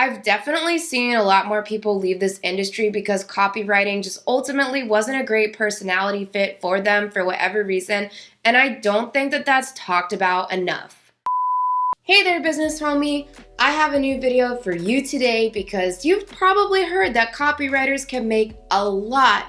I've definitely seen a lot more people leave this industry because copywriting just ultimately wasn't a great personality fit for them for whatever reason, and I don't think that that's talked about enough. Hey there, business homie. I have a new video for you today because you've probably heard that copywriters can make a lot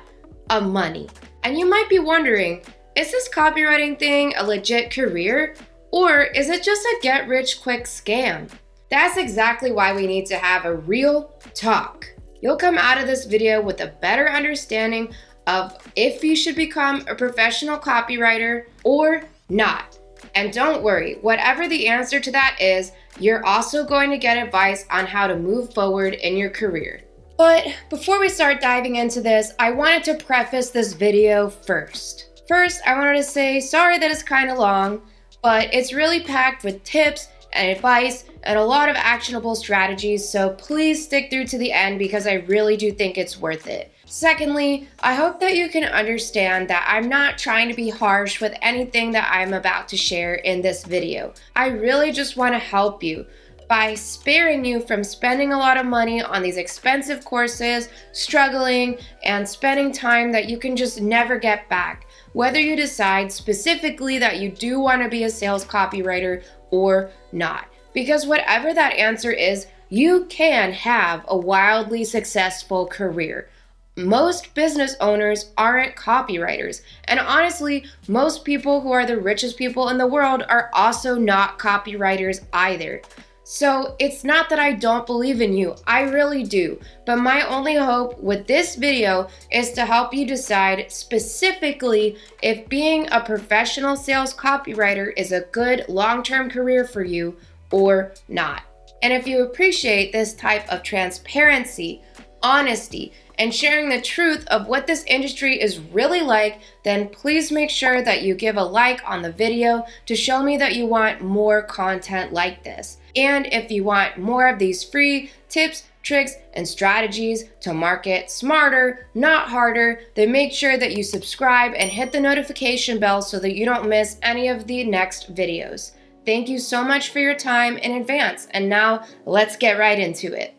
of money. And you might be wondering, is this copywriting thing a legit career, or is it just a get-rich-quick scam? That's exactly why we need to have a real talk. You'll come out of this video with a better understanding of if you should become a professional copywriter or not. And don't worry, whatever the answer to that is, you're also going to get advice on how to move forward in your career. But before we start diving into this, I wanted to preface this video first. First, I wanted to say sorry that it's kind of long, but it's really packed with tips and advice and a lot of actionable strategies, so please stick through to the end because I really do think it's worth it. Secondly, I hope that you can understand that I'm not trying to be harsh with anything that I'm about to share in this video. I really just want to help you by sparing you from spending a lot of money on these expensive courses, struggling, and spending time that you can just never get back, whether you decide specifically that you do want to be a sales copywriter or not. Because whatever that answer is, you can have a wildly successful career. Most business owners aren't copywriters, and honestly, most people who are the richest people in the world are also not copywriters either. So it's not that I don't believe in you, I really do, but my only hope with this video is to help you decide specifically if being a professional sales copywriter is a good long-term career for you or not. And if you appreciate this type of transparency, honesty, and sharing the truth of what this industry is really like, then please make sure that you give a like on the video to show me that you want more content like this. And if you want more of these free tips, tricks, and strategies to market smarter, not harder, then make sure that you subscribe and hit the notification bell so that you don't miss any of the next videos. Thank you so much for your time in advance, and now let's get right into it.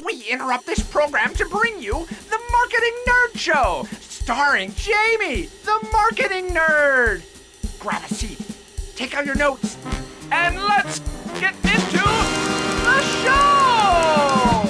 We interrupt this program to bring you the Marketing Nerd Show, starring Jamie, the marketing nerd. Grab a seat, take out your notes, and let's get into the show!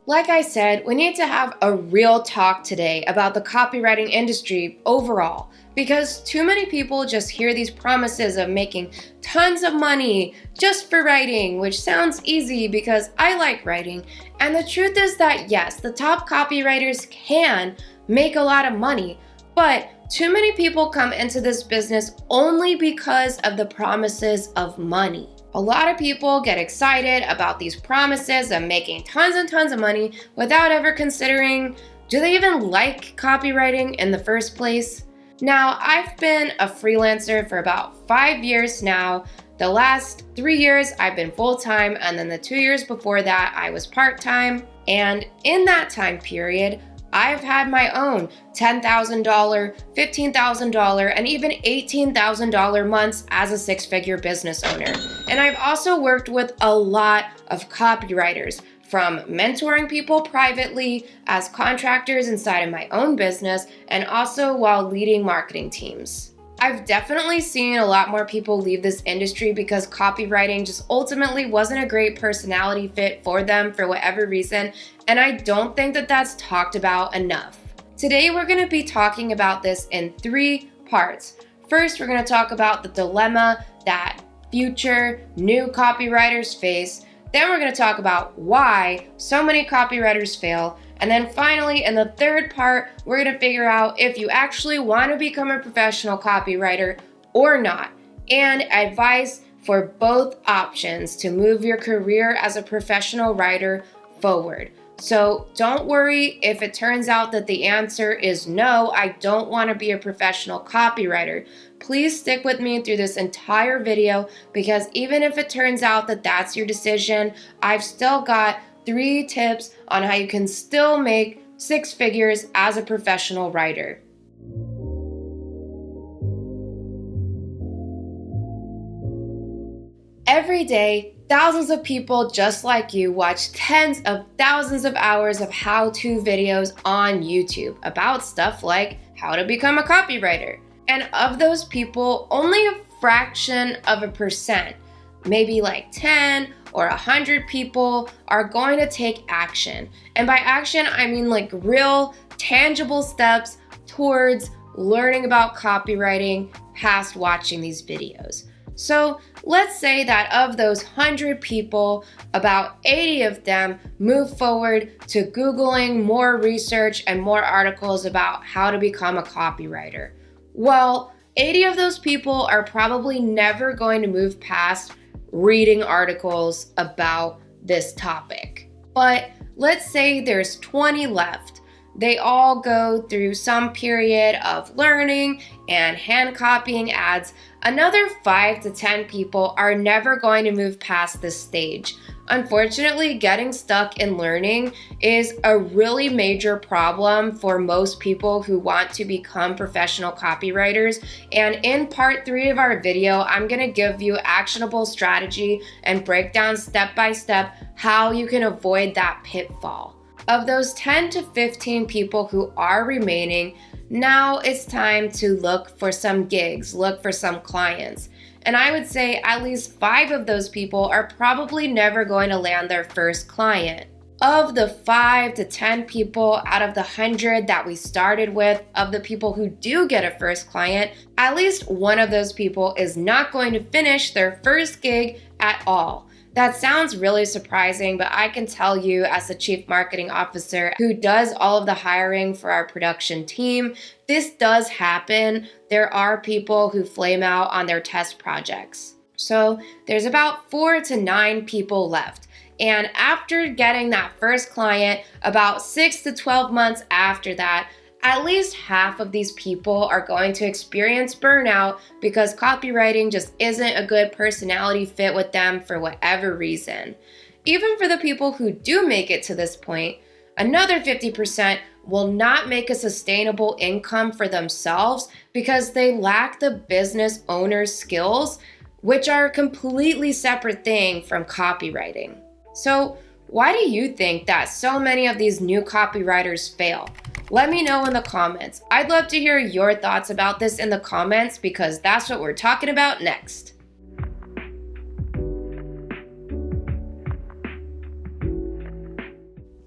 Like I said, we need to have a real talk today about the copywriting industry overall, because too many people just hear these promises of making tons of money just for writing, which sounds easy because I like writing. And the truth is that yes, the top copywriters can make a lot of money, but too many people come into this business only because of the promises of money. A lot of people get excited about these promises of making tons and tons of money without ever considering, do they even like copywriting in the first place? Now, I've been a freelancer for about 5 years now. The last 3 years I've been full-time, and then the 2 years before that I was part-time. And in that time period, I've had my own $10,000, $15,000, and even $18,000 months as a six-figure business owner. And I've also worked with a lot of copywriters, from mentoring people privately as contractors inside of my own business, and also while leading marketing teams. I've definitely seen a lot more people leave this industry because copywriting just ultimately wasn't a great personality fit for them for whatever reason, and I don't think that that's talked about enough. Today we're going to be talking about this in 3 parts. First, we're going to talk about the dilemma that future new copywriters face. Then we're going to talk about why so many copywriters fail. And then finally, in the third part, we're going to figure out if you actually want to become a professional copywriter or not, and advice for both options to move your career as a professional writer forward. So don't worry if it turns out that the answer is no, I don't want to be a professional copywriter. Please stick with me through this entire video, because even if it turns out that that's your decision, I've still got 3 tips on how you can still make 6 figures as a professional writer. Every day, Thousands of people just like you watch tens of thousands of hours of how-to videos on YouTube about stuff like how to become a copywriter. And of those people, only a fraction of a percent, maybe like 10 or 100 people, are going to take action. And by action, I mean like real, tangible steps towards learning about copywriting past watching these videos. So let's say that of those 100 people, about 80 of them move forward to Googling more research and more articles about how to become a copywriter. Well, 80 of those people are probably never going to move past reading articles about this topic. But let's say there's 20 left. They all go through some period of learning and hand copying ads. Another 5 to 10 people are never going to move past this stage. Unfortunately, getting stuck in learning is a really major problem for most people who want to become professional copywriters. And in part 3 of our video, I'm going to give you actionable strategy and break down step by step how you can avoid that pitfall. Of those 10 to 15 people who are remaining, now it's time to look for some gigs, look for some clients. And I would say at least 5 of those people are probably never going to land their first client. Of the 5 to 10 people out of the 100 that we started with, of the people who do get a first client, at least one of those people is not going to finish their first gig at all. That sounds really surprising, but I can tell you as the chief marketing officer who does all of the hiring for our production team, this does happen. There are people who flame out on their test projects. So there's about 4 to 9 people left. And after getting that first client, about 6 to 12 months after that, at least half of these people are going to experience burnout because copywriting just isn't a good personality fit with them for whatever reason. Even for the people who do make it to this point, another 50% will not make a sustainable income for themselves because they lack the business owner's skills, which are a completely separate thing from copywriting. So why do you think that so many of these new copywriters fail? Let me know in the comments. I'd love to hear your thoughts about this in the comments because that's what we're talking about next.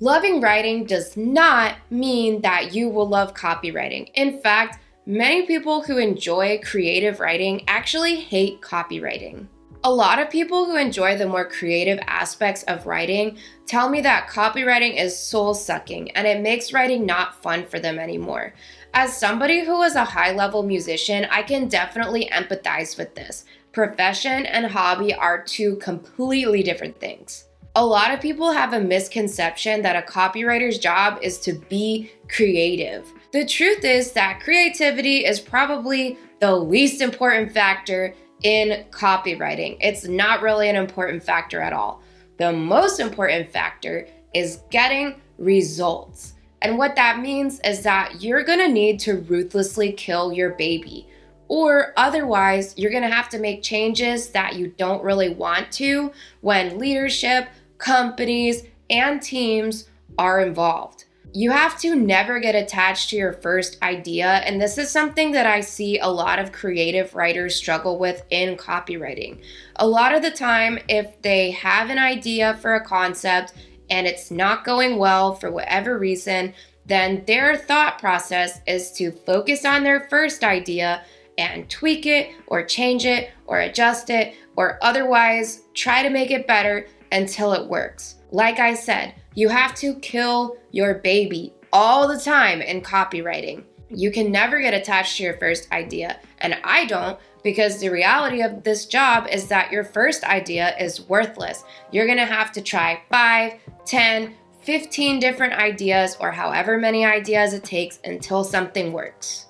Loving writing does not mean that you will love copywriting. In fact, many people who enjoy creative writing actually hate copywriting. A lot of people who enjoy the more creative aspects of writing tell me that copywriting is soul-sucking and it makes writing not fun for them anymore. As somebody who is a high-level musician, I can definitely empathize with this. Profession and hobby are two completely different things. A lot of people have a misconception that a copywriter's job is to be creative. The truth is that creativity is probably the least important factor in copywriting. It's not really an important factor at all. The most important factor is getting results. And what that means is that you're gonna need to ruthlessly kill your baby, or otherwise you're gonna have to make changes that you don't really want to when leadership, companies, and teams are involved. You have to never get attached to your first idea, and this is something that I see a lot of creative writers struggle with in copywriting. A lot of the time, if they have an idea for a concept and it's not going well for whatever reason, then their thought process is to focus on their first idea and tweak it or change it or adjust it or otherwise try to make it better until it works. Like I said, you have to kill your baby all the time in copywriting. You can never get attached to your first idea, and I don't, because the reality of this job is that your first idea is worthless. You're gonna have to try 5, 10, 15 different ideas or however many ideas it takes until something works.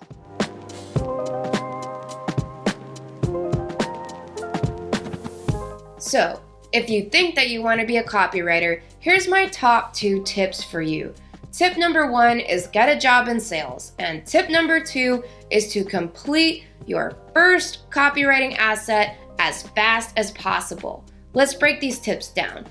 So, if you think that you want to be a copywriter, here's my top 2 tips for you. Tip number 1 is get a job in sales. And tip number 2 is to complete your first copywriting asset as fast as possible. Let's break these tips down.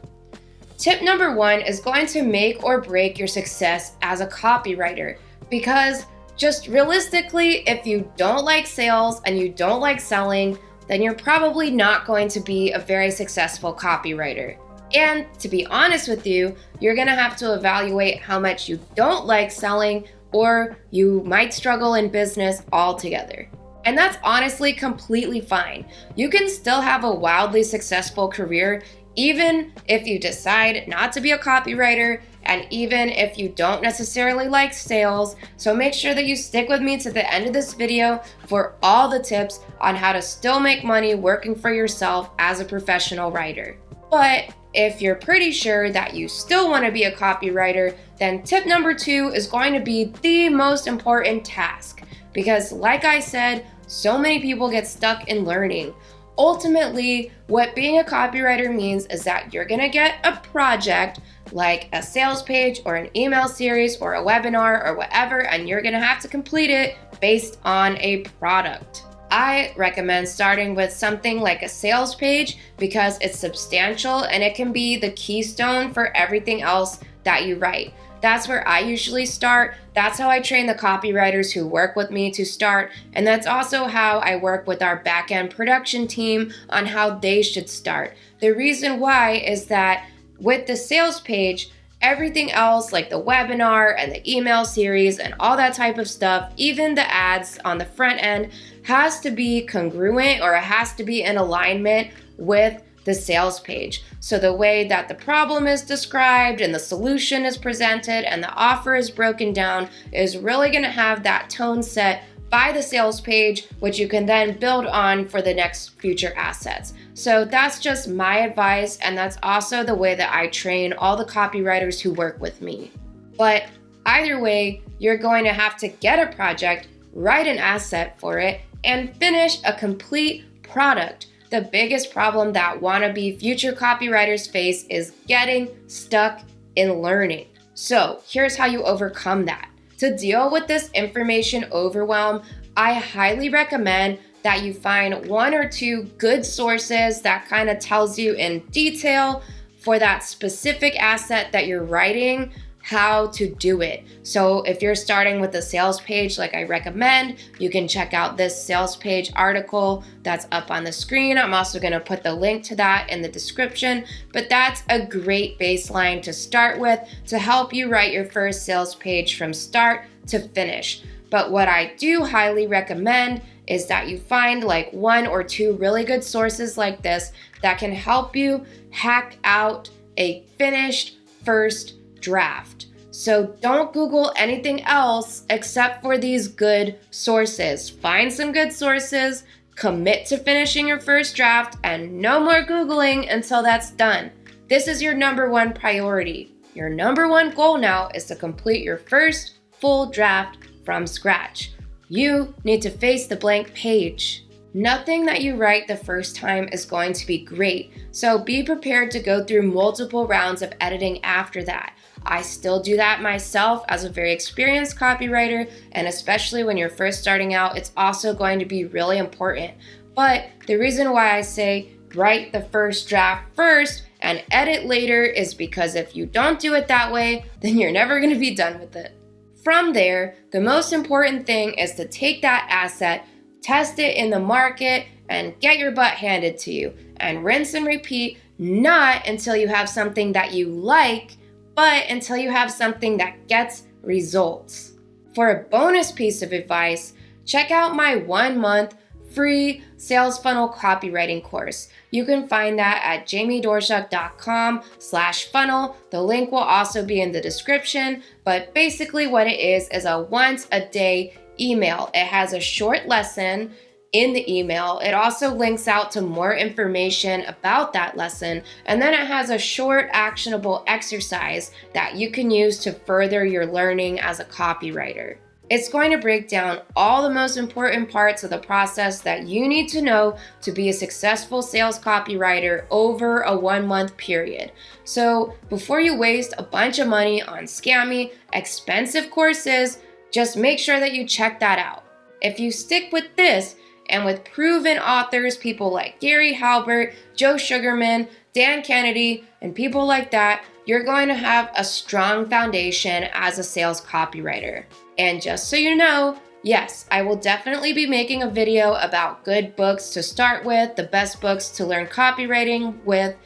Tip number 1 is going to make or break your success as a copywriter, because just realistically, if you don't like sales and you don't like selling, then you're probably not going to be a very successful copywriter. And to be honest with you, you're going to have to evaluate how much you don't like selling, or you might struggle in business altogether. And that's honestly completely fine. You can still have a wildly successful career even if you decide not to be a copywriter, and even if you don't necessarily like sales. So make sure that you stick with me to the end of this video for all the tips on how to still make money working for yourself as a professional writer. But if you're pretty sure that you still want to be a copywriter, then tip number 2 is going to be the most important task. Because like I said, so many people get stuck in learning. Ultimately, what being a copywriter means is that you're gonna get a project like a sales page or an email series or a webinar or whatever, and you're gonna have to complete it based on a product. I recommend starting with something like a sales page because it's substantial and it can be the keystone for everything else that you write. That's where I usually start. That's how I train the copywriters who work with me to start. And that's also how I work with our back-end production team on how they should start. The reason why is that with the sales page, everything else like the webinar and the email series and all that type of stuff, even the ads on the front end, has to be congruent, or it has to be in alignment with the sales page. So the way that the problem is described and the solution is presented and the offer is broken down is really going to have that tone set by the sales page, which you can then build on for the next future assets. So that's just my advice, and that's also the way that I train all the copywriters who work with me. But either way, you're going to have to get a project, write an asset for it, and finish a complete product. The biggest problem that wannabe future copywriters face is getting stuck in learning. So here's how you overcome that. To deal with this information overwhelm, I highly recommend that you find 1 or 2 good sources that kind of tells you in detail for that specific asset that you're writing, how to do it. So if you're starting with a sales page like I recommend, you can check out this sales page article that's up on the screen. I'm also going to put the link to that in the description, but that's a great baseline to start with to help you write your first sales page from start to finish. But what I do highly recommend is that you find like 1 or 2 really good sources like this that can help you hack out a finished first draft. So don't Google anything else except for these good sources. Find some good sources, commit to finishing your first draft, and no more Googling until that's done. This is your number 1 priority. Your number 1 goal now is to complete your first full draft from scratch. You need to face the blank page. Nothing that you write the first time is going to be great, so be prepared to go through multiple rounds of editing after that. I still do that myself as a very experienced copywriter, and especially when you're first starting out, it's also going to be really important. But the reason why I say write the first draft first and edit later is because if you don't do it that way, then you're never going to be done with it. From there, the most important thing is to take that asset, test it in the market, and get your butt handed to you. And rinse and repeat, not until you have something that you like, but until you have something that gets results. For a bonus piece of advice, check out my 1-month free sales funnel copywriting course. You can find that at jamiedoerschuck.com/funnel. The link will also be in the description, but basically what it is a once a day email. It has a short lesson in the email. It also links out to more information about that lesson, and then it has a short actionable exercise that you can use to further your learning as a copywriter. It's going to break down all the most important parts of the process that you need to know to be a successful sales copywriter over a 1-month period. So before you waste a bunch of money on scammy, expensive courses, just make sure that you check that out. If you stick with this, and with proven authors, people like Gary Halbert, Joe Sugarman, Dan Kennedy, and people like that, you're going to have a strong foundation as a sales copywriter. And just so you know, yes, I will definitely be making a video about good books to start with, the best books to learn copywriting with.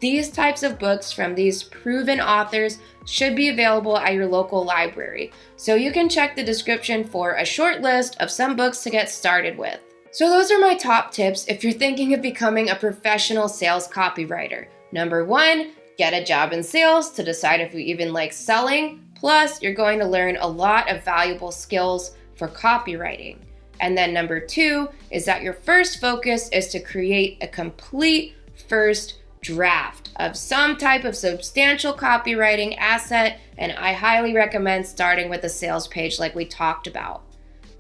These types of books from these proven authors should be available at your local library. So you can check the description for a short list of some books to get started with. So those are my top tips if you're thinking of becoming a professional sales copywriter. Number 1, get a job in sales to decide if you even like selling. Plus, you're going to learn a lot of valuable skills for copywriting. And then number 2 is that your first focus is to create a complete first draft of some type of substantial copywriting asset, and I highly recommend starting with a sales page like we talked about.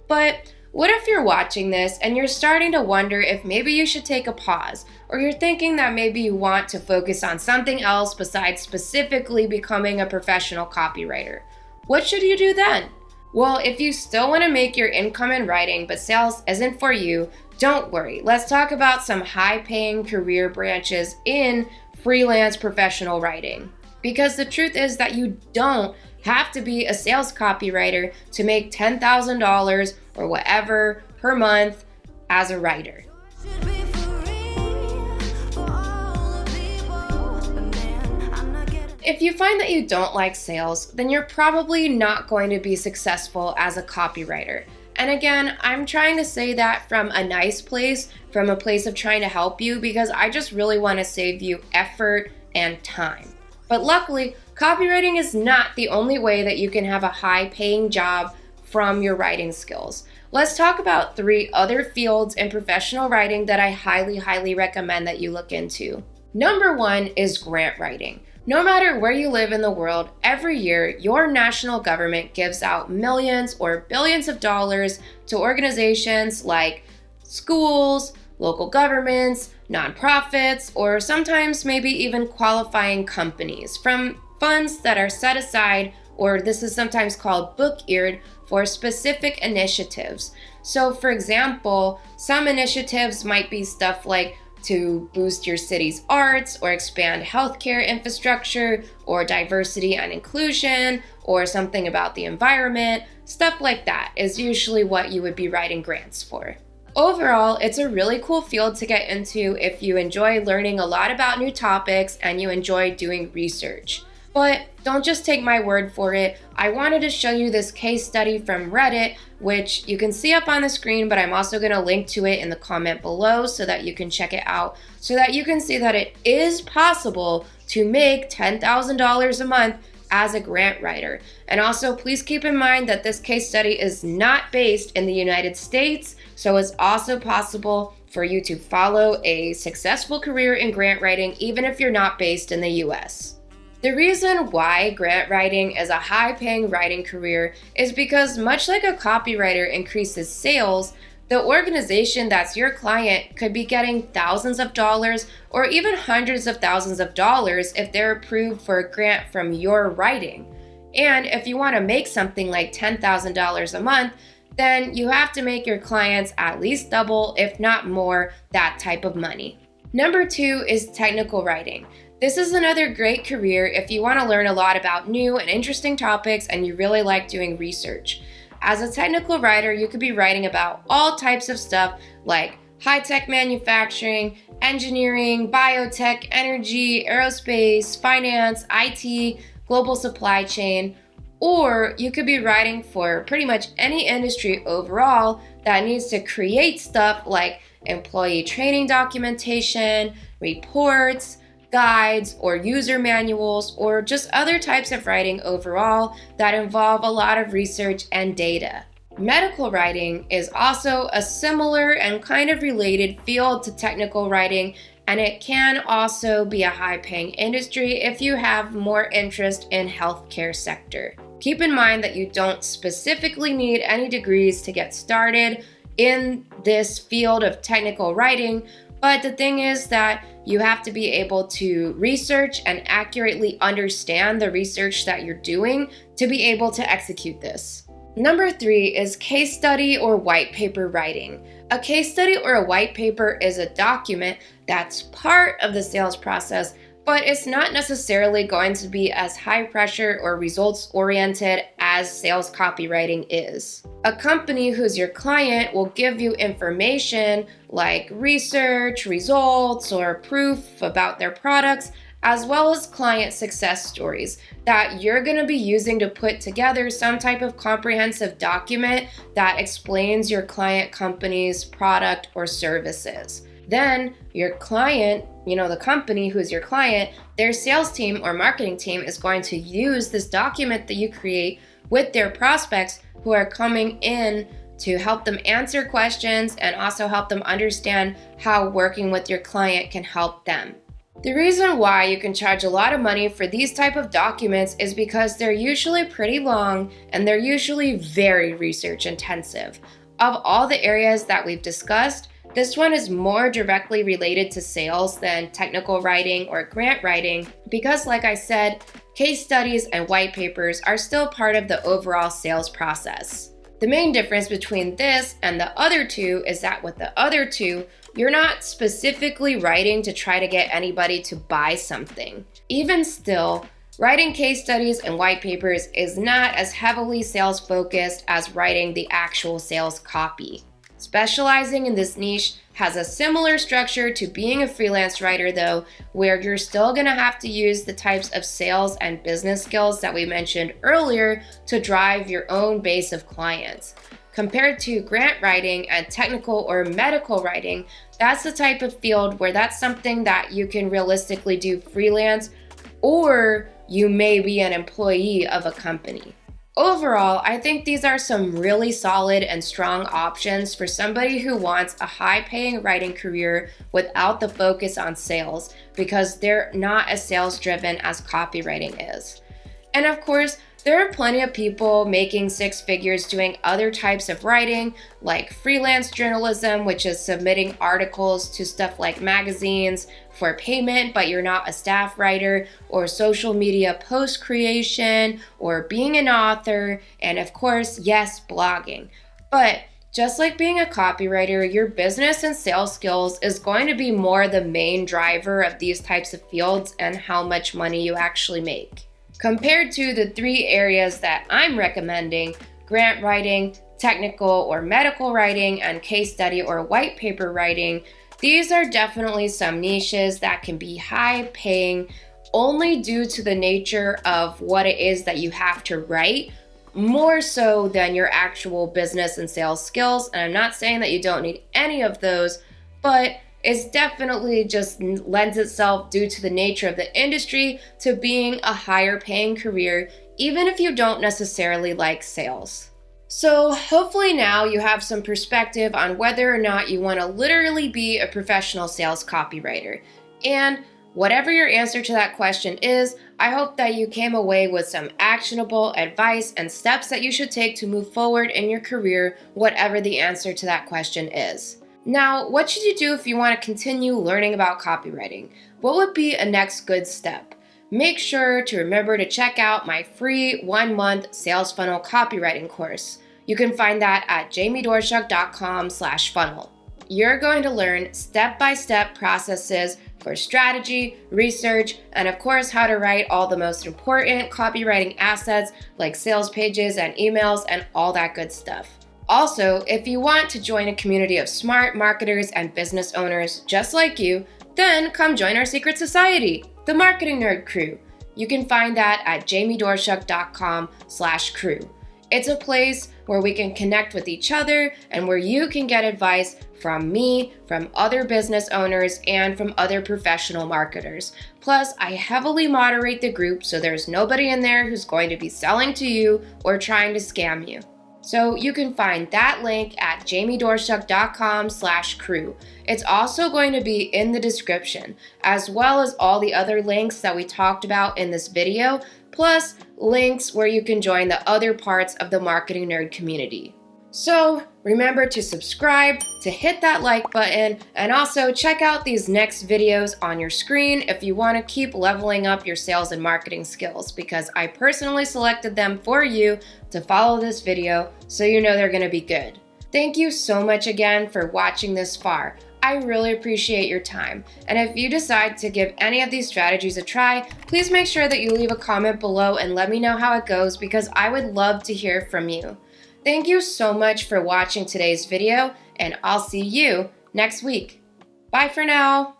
But what if you're watching this and you're starting to wonder if maybe you should take a pause, or you're thinking that maybe you want to focus on something else besides specifically becoming a professional copywriter? What should you do then? Well, if you still want to make your income in writing but sales isn't for you, don't worry. Let's talk about some high-paying career branches in freelance professional writing. Because the truth is that you don't have to be a sales copywriter to make $10,000 or whatever per month as a writer. If you find that you don't like sales, then you're probably not going to be successful as a copywriter. And again, I'm trying to say that from a nice place, from a place of trying to help you, because I just really want to save you effort and time. But luckily, copywriting is not the only way that you can have a high-paying job from your writing skills. Let's talk about 3 other fields in professional writing that I highly recommend that you look into. Number 1 is grant writing. No matter where you live in the world, every year your national government gives out millions or billions of dollars to organizations like schools, local governments, nonprofits, or sometimes maybe even qualifying companies from funds that are set aside, or this is sometimes called book-eared, for specific initiatives. So for example, some initiatives might be stuff like to boost your city's arts, or expand healthcare infrastructure, or diversity and inclusion, or something about the environment. Stuff like that is usually what you would be writing grants for. Overall, it's a really cool field to get into if you enjoy learning a lot about new topics and you enjoy doing research. But don't just take my word for it. I wanted to show you this case study from Reddit, which you can see up on the screen, but I'm also going to link to it in the comment below so that you can check it out, so that you can see that it is possible to make $10,000 a month as a grant writer. And also, please keep in mind that this case study is not based in the United States, so it's also possible for you to follow a successful career in grant writing even if you're not based in the US. The reason why grant writing is a high-paying writing career is because, much like a copywriter increases sales, the organization that's your client could be getting thousands of dollars or even hundreds of thousands of dollars if they're approved for a grant from your writing. And if you want to make something like $10,000 a month, then you have to make your clients at least double, if not more, that type of money. Number 2 is technical writing. This is another great career if you want to learn a lot about new and interesting topics and you really like doing research. As a technical writer, you could be writing about all types of stuff like high-tech manufacturing, engineering, biotech, energy, aerospace, finance, IT, global supply chain, or you could be writing for pretty much any industry overall that needs to create stuff like employee training documentation, reports, guides, or user manuals, or just other types of writing overall that involve a lot of research and data. Medical writing is also a similar and kind of related field to technical writing, and it can also be a high-paying industry if you have more interest in healthcare sector. Keep in mind that you don't specifically need any degrees to get started in this field of technical writing, but the thing is that you have to be able to research and accurately understand the research that you're doing to be able to execute this. Number 3 is case study or white paper writing. A case study or a white paper is a document that's part of the sales process but it's not necessarily going to be as high pressure or results oriented as sales copywriting is. A company who's your client will give you information like research, results, or proof about their products, as well as client success stories that you're going to be using to put together some type of comprehensive document that explains your client company's product or services. Then your client, the company who's your client, their sales team or marketing team is going to use this document that you create with their prospects who are coming in to help them answer questions and also help them understand how working with your client can help them. The reason why you can charge a lot of money for these type of documents is because they're usually pretty long and they're usually very research intensive. Of all the areas that we've discussed, this one is more directly related to sales than technical writing or grant writing because, like I said, case studies and white papers are still part of the overall sales process. The main difference between this and the other two is that with the other two, you're not specifically writing to try to get anybody to buy something. Even still, writing case studies and white papers is not as heavily sales focused as writing the actual sales copy. Specializing in this niche has a similar structure to being a freelance writer though, where you're still going to have to use the types of sales and business skills that we mentioned earlier to drive your own base of clients. Compared to grant writing and technical or medical writing, that's the type of field where that's something that you can realistically do freelance, or you may be an employee of a company. Overall, I think these are some really solid and strong options for somebody who wants a high-paying writing career without the focus on sales, because they're not as sales-driven as copywriting is. And of course, there are plenty of people making six figures doing other types of writing, like freelance journalism, which is submitting articles to stuff like magazines for payment, but you're not a staff writer, or social media post creation, or being an author, and of course, yes, blogging. But just like being a copywriter, your business and sales skills is going to be more the main driver of these types of fields and how much money you actually make. Compared to the three areas that I'm recommending, grant writing, technical or medical writing, and case study or white paper writing, these are definitely some niches that can be high paying only due to the nature of what it is that you have to write, more so than your actual business and sales skills. And I'm not saying that you don't need any of those, but it's definitely just lends itself due to the nature of the industry to being a higher paying career, even if you don't necessarily like sales. So hopefully now you have some perspective on whether or not you want to literally be a professional sales copywriter. And whatever your answer to that question is, I hope that you came away with some actionable advice and steps that you should take to move forward in your career, whatever the answer to that question is. Now, what should you do if you want to continue learning about copywriting? What would be a next good step? Make sure to remember to check out my free 1-month sales funnel copywriting course. You can find that at jamiedoerschuck.com/funnel. You're going to learn step-by-step processes for strategy, research, and of course how to write all the most important copywriting assets like sales pages and emails and all that good stuff. Also, if you want to join a community of smart marketers and business owners just like you, then come join our secret society, the Marketing Nerd Crew. You can find that at jamiedoerschuck.com/crew. It's a place where we can connect with each other and where you can get advice from me, from other business owners, and from other professional marketers. Plus, I heavily moderate the group so there's nobody in there who's going to be selling to you or trying to scam you. So you can find that link at jamiedoerschuck.com/crew. It's also going to be in the description, as well as all the other links that we talked about in this video, plus links where you can join the other parts of the Marketing Nerd community. So remember to subscribe, to hit that like button, and also check out these next videos on your screen if you want to keep leveling up your sales and marketing skills, because I personally selected them for you to follow this video so you know they're going to be good. Thank you so much again for watching this far. I really appreciate your time. And if you decide to give any of these strategies a try, please make sure that you leave a comment below and let me know how it goes because I would love to hear from you. Thank you so much for watching today's video, and I'll see you next week. Bye for now.